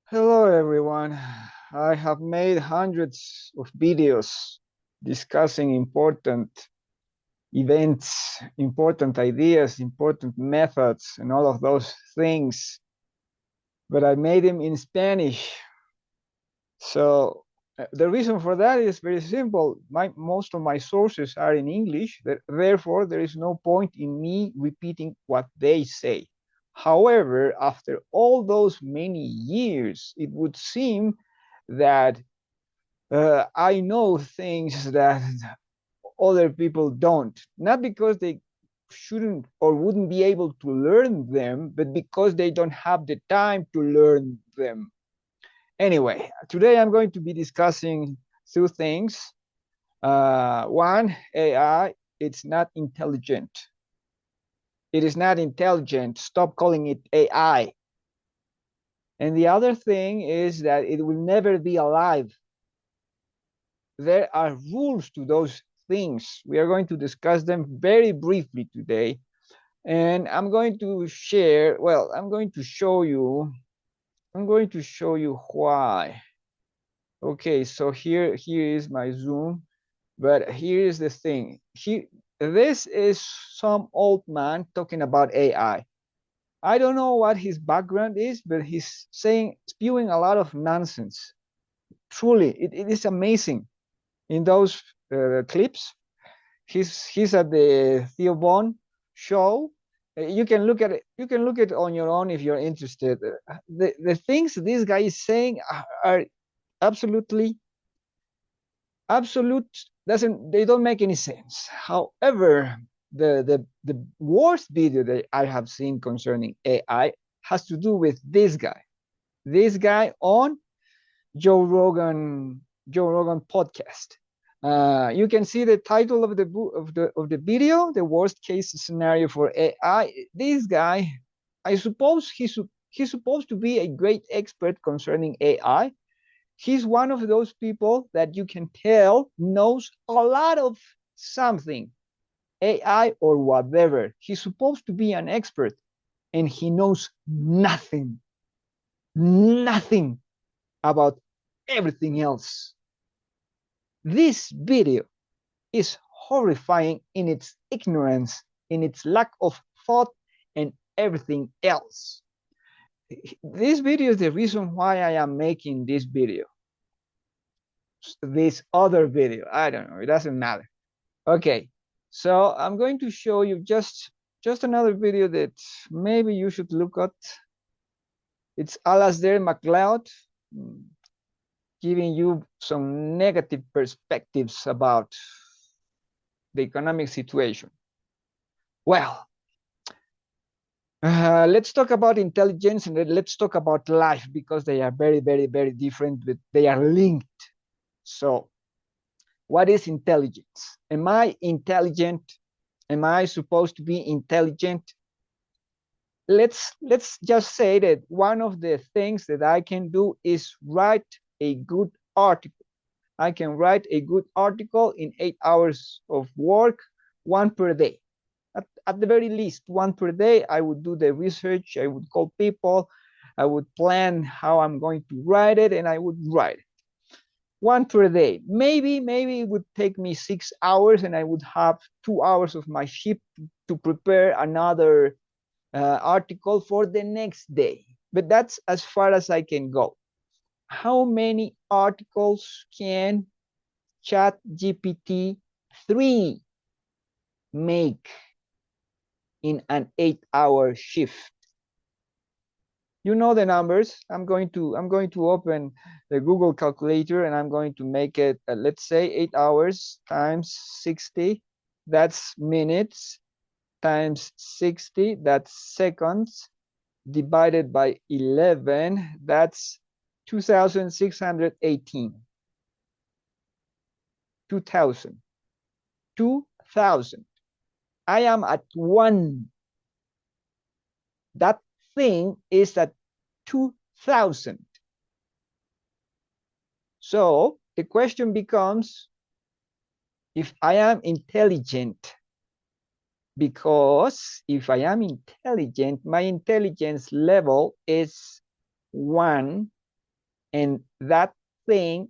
Hello everyone. I have made hundreds of videos discussing important events, important ideas, important methods, and all of those things. But I made them in Spanish. So the reason for that is very simple. Most of my sources are in English. Therefore, there is no point in me repeating what they say. However, after all those many years, it would seem that I know things that other people don't, not because they shouldn't or wouldn't be able to learn them, but because they don't have the time to learn them. Anyway, today I'm going to be discussing two things. One, AI, it's not intelligent. It is not intelligent. Stop calling it AI. And the other thing is that it will never be alive. There are rules to those things. We are going to discuss them very briefly today. And I'm going to share, well, I'm going to show you why. Okay, so here is my Zoom, but here is the thing. This is some old man talking about AI. I don't know what his background is, but he's spewing a lot of nonsense. Truly, it is amazing. In those clips, he's at the Theo Von show. You can look at it. You can look at it on your own if you're interested. The things this guy is saying are absolutely absolute. Doesn't they don't make any sense. However, the worst video that I have seen concerning AI has to do with this guy. This guy on Joe Rogan podcast. You can see the title of the video, the worst case scenario for AI. This guy, I suppose he's supposed to be a great expert concerning AI. He's one of those people that you can tell knows a lot of something, AI or whatever. He's supposed to be an expert, and he knows nothing about everything else. This video is horrifying in its ignorance, in its lack of thought, and everything else. This video is the reason why I am making this video. This other video, I don't know, it doesn't matter. Okay, so I'm going to show you just another video that maybe you should look at. It's Alasdair Macleod giving you some negative perspectives about the economic situation. Well, let's talk about intelligence and then let's talk about life because they are very, very, very different, but they are linked. So, what is intelligence? Am I intelligent? Am I supposed to be intelligent? Let's just say that one of the things that I can do is write a good article. I can write a good article in 8 hours of work, one per day. At the very least, one per day. I would do the research, I would call people, I would plan how I'm going to write it, and I would write it. One per day. Maybe it would take me 6 hours, and I would have 2 hours of my shift to prepare another article for the next day. But that's as far as I can go. How many articles can ChatGPT 3 make in an 8-hour shift? You know the numbers. I'm going to open the Google calculator and I'm going to make it, let's say 8 hours times 60, that's minutes, times 60, that's seconds, divided by 11, that's 2,618. 2,000. 2,000. I am at 1. That thing is at 2,000. So the question becomes, if I am intelligent, because if I am intelligent, my intelligence level is 1, And that thing,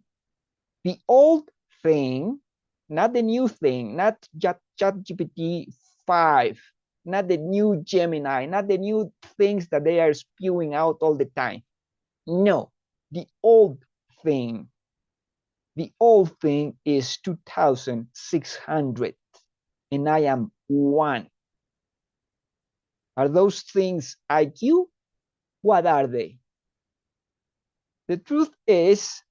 the old thing, not the new thing, not ChatGPT 5, not the new Gemini, not the new things that they are spewing out all the time. No, the old thing. The old thing is 2,600, and I am 1. Are those things IQ? What are they? The truth is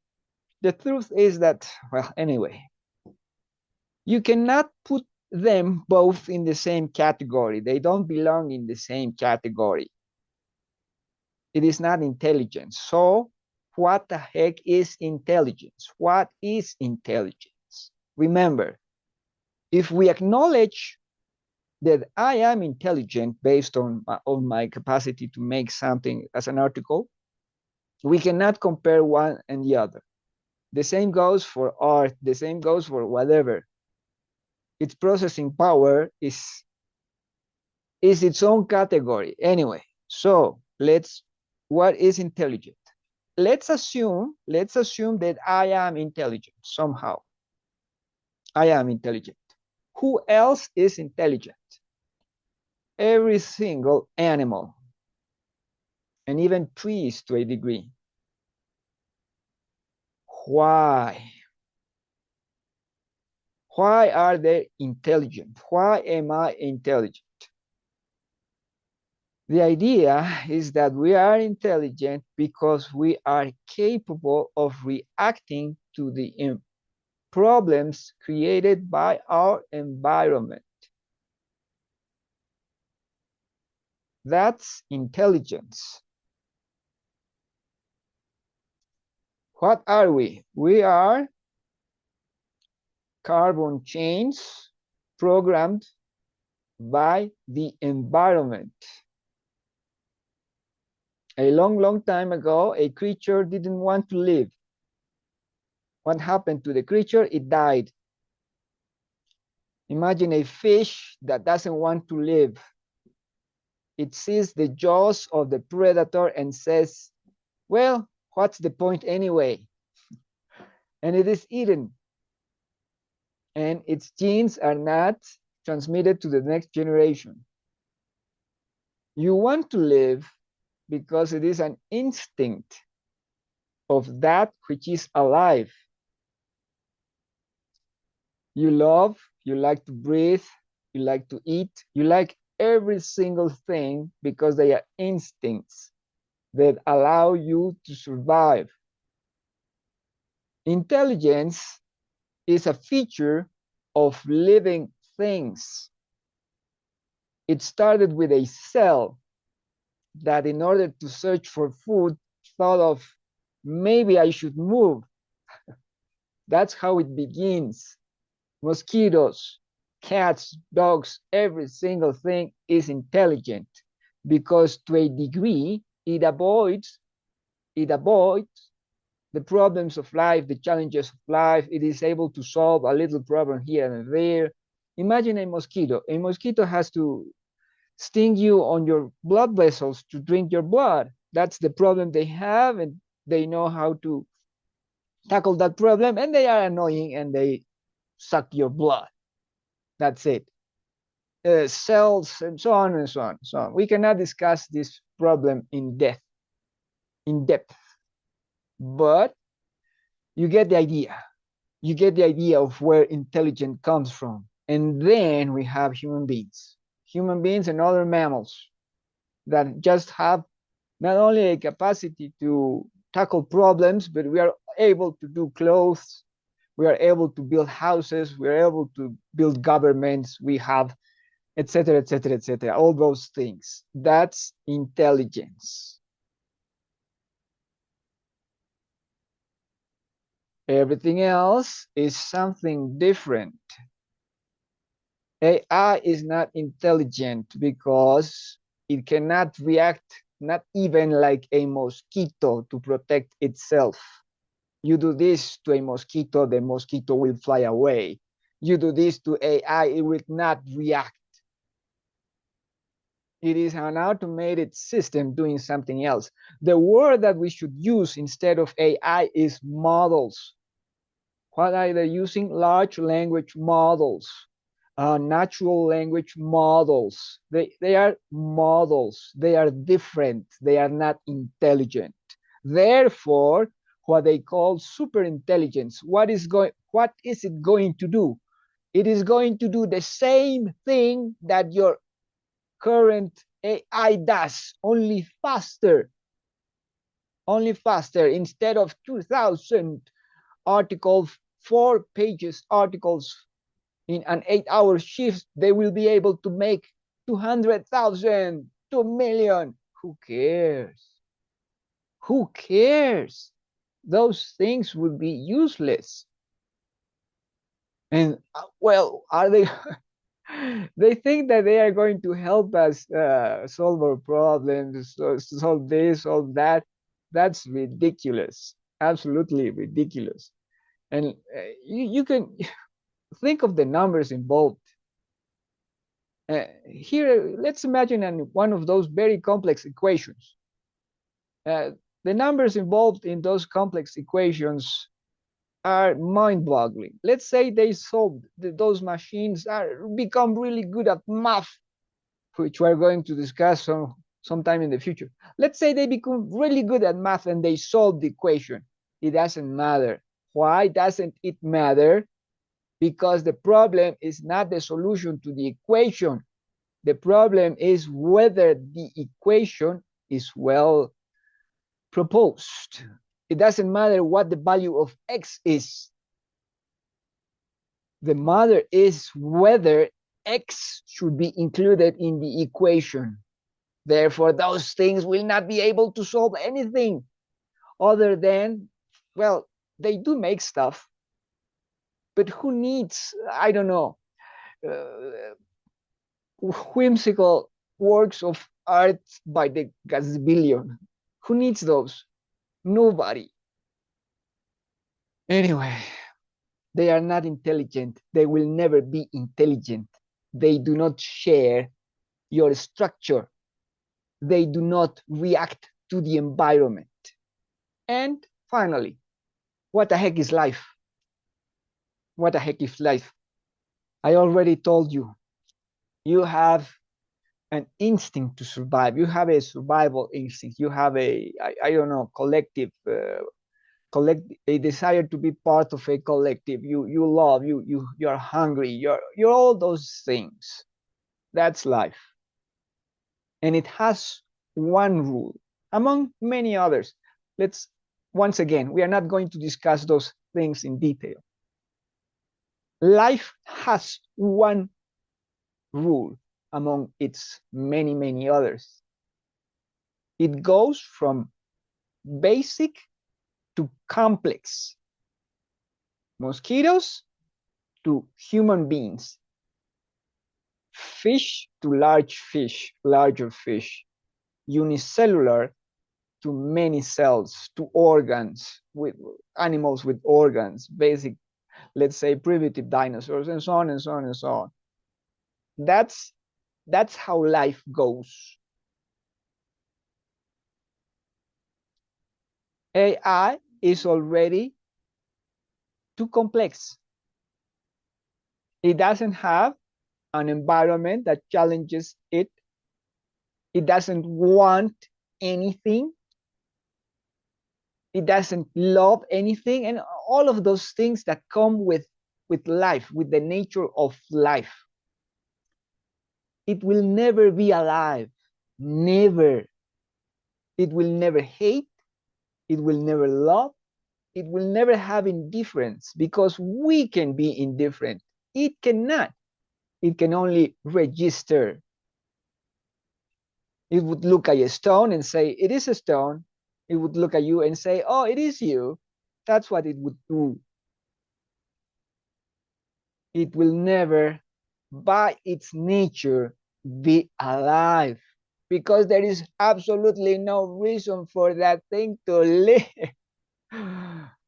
that, well, anyway, you cannot put them both in the same category. They don't belong in the same category. It is not intelligence. So what the heck is intelligence? What is intelligence? Remember, if we acknowledge that I am intelligent based on my capacity to make something as an article, we cannot compare one and the other. The same goes for art, the same goes for whatever. Its processing power is its own category. Anyway, so what is intelligent? Let's assume that I am intelligent somehow. I am intelligent. Who else is intelligent? Every single animal, and even trees to a degree. Why? Why are they intelligent? Why am I intelligent? The idea is that we are intelligent because we are capable of reacting to the problems created by our environment. That's intelligence. What are we? We are carbon chains programmed by the environment. A long, long time ago, a creature didn't want to live. What happened to the creature? It died. Imagine a fish that doesn't want to live. It sees the jaws of the predator and says, well, what's the point anyway? And it is eaten. And its genes are not transmitted to the next generation. You want to live because it is an instinct of that which is alive. You love, you like to breathe, you like to eat, you like every single thing because they are instincts that allow you to survive. Intelligence is a feature of living things. It started with a cell that, in order to search for food, thought of, maybe I should move. That's how it begins. Mosquitoes, cats, dogs, every single thing is intelligent because, to a degree, it avoids the problems of life, the challenges of life. It is able to solve a little problem here and there. Imagine a mosquito. A mosquito has to sting you on your blood vessels to drink your blood. That's the problem they have, and they know how to tackle that problem, and they are annoying and they suck your blood. That's it. Cells and so on and so on. So we cannot discuss this problem in depth, but you get the idea. You get the idea of where intelligence comes from. And then we have human beings and other mammals that just have not only a capacity to tackle problems, but we are able to do clothes, we are able to build houses, we are able to build governments, we have, etc., etc., etc., all those things. That's intelligence. Everything else is something different. AI is not intelligent because it cannot react, not even like a mosquito, to protect itself. You do this to a mosquito, the mosquito will fly away. You do this to AI, it will not react. It is an automated system doing something else. The word that we should use instead of AI is models. What are they using? Large language models, natural language models. They are models. They are different. They are not intelligent. Therefore, what they call super intelligence, what is it going to do? It is going to do the same thing that your current AI does, only faster. Only faster. Instead of 2,000 articles, 4 pages articles in an 8-hour shift, they will be able to make 200,000, 2 million. Who cares? Who cares? Those things would be useless. And well, are they? They think that they are going to help us solve our problems, solve this, solve that. That's ridiculous. Absolutely ridiculous. And you can think of the numbers involved. Here, let's imagine one of those very complex equations. The numbers involved in those complex equations are mind-boggling. Let's say they solved those machines become really good at math, which we're going to discuss sometime in the future. Let's say they become really good at math and they solve the equation. It doesn't matter. Why doesn't it matter? Because the problem is not the solution to the equation. The problem is whether the equation is well proposed. It doesn't matter what the value of x is. The matter is whether x should be included in the equation. Therefore, those things will not be able to solve anything other than, well, they do make stuff, but who needs, I don't know, whimsical works of art by the gazillion? Who needs those? Nobody. Anyway, they are not intelligent. They will never be intelligent. They do not share your structure. They do not react to the environment. And finally, what the heck is life? What the heck is life? I already told you, you have an instinct to survive. You have a survival instinct. You have I don't know, collective, a desire to be part of a collective. You love, you're hungry, you're all those things. That's life. And it has one rule among many others. Once again, we are not going to discuss those things in detail. Life has one rule among its many, many others. It goes from basic to complex. Mosquitoes to human beings. Fish to larger fish. Unicellular to many cells, to organs, with animals with organs, basic, let's say, primitive dinosaurs, and so on and so on and so on. That's how life goes. AI is already too complex. It doesn't have an environment that challenges it. It doesn't want anything. It doesn't love anything, and all of those things that come with life, with the nature of life. It will never be alive. Never. It will never hate. It will never love. It will never have indifference, because we can be indifferent. It cannot. It can only register. It would look at a stone and say, it is a stone. It would look at you and say, oh, it is you. That's what it would do. It will never, by its nature, be alive, because there is absolutely no reason for that thing to live.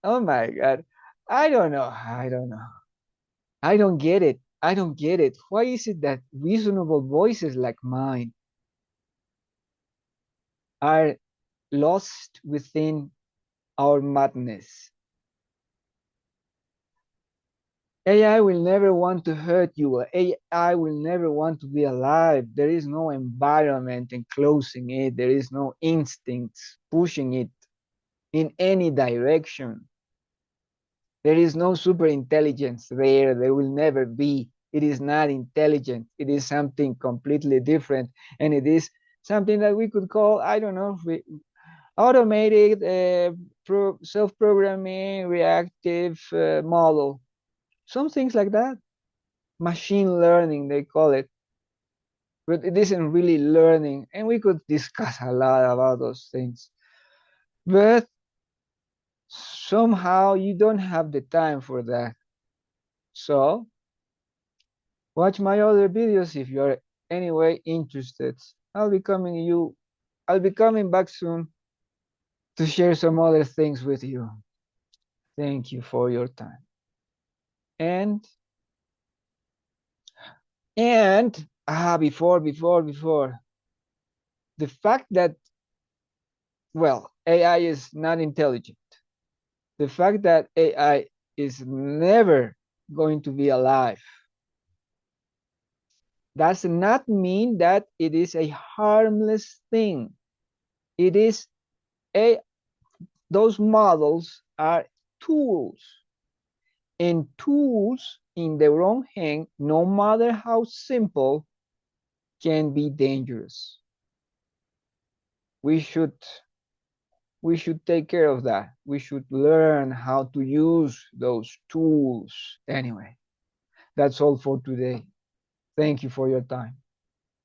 Oh my God. I don't know. I don't get it. Why is it that reasonable voices like mine are lost within our madness. AI will never want to hurt you. AI will never want to be alive. There is no environment enclosing it. There is no instincts pushing it in any direction. There is no super intelligence there. There will never be. It is not intelligent. It is something completely different. And it is something that we could call, I don't know, automated, self-programming, reactive model. Some things like that. Machine learning, they call it. But it isn't really learning. And we could discuss a lot about those things. But somehow you don't have the time for that. So watch my other videos if you're anyway interested. I'll be coming back soon to share some other things with you. Thank you for your time. And before the fact that, well, AI is not intelligent. The fact that AI is never going to be alive does not mean that it is a harmless thing. It is those models are tools, and tools in their own hand, no matter how simple, can be dangerous. We should take care of that. We should learn how to use those tools. Anyway, that's all for today. Thank you for your time.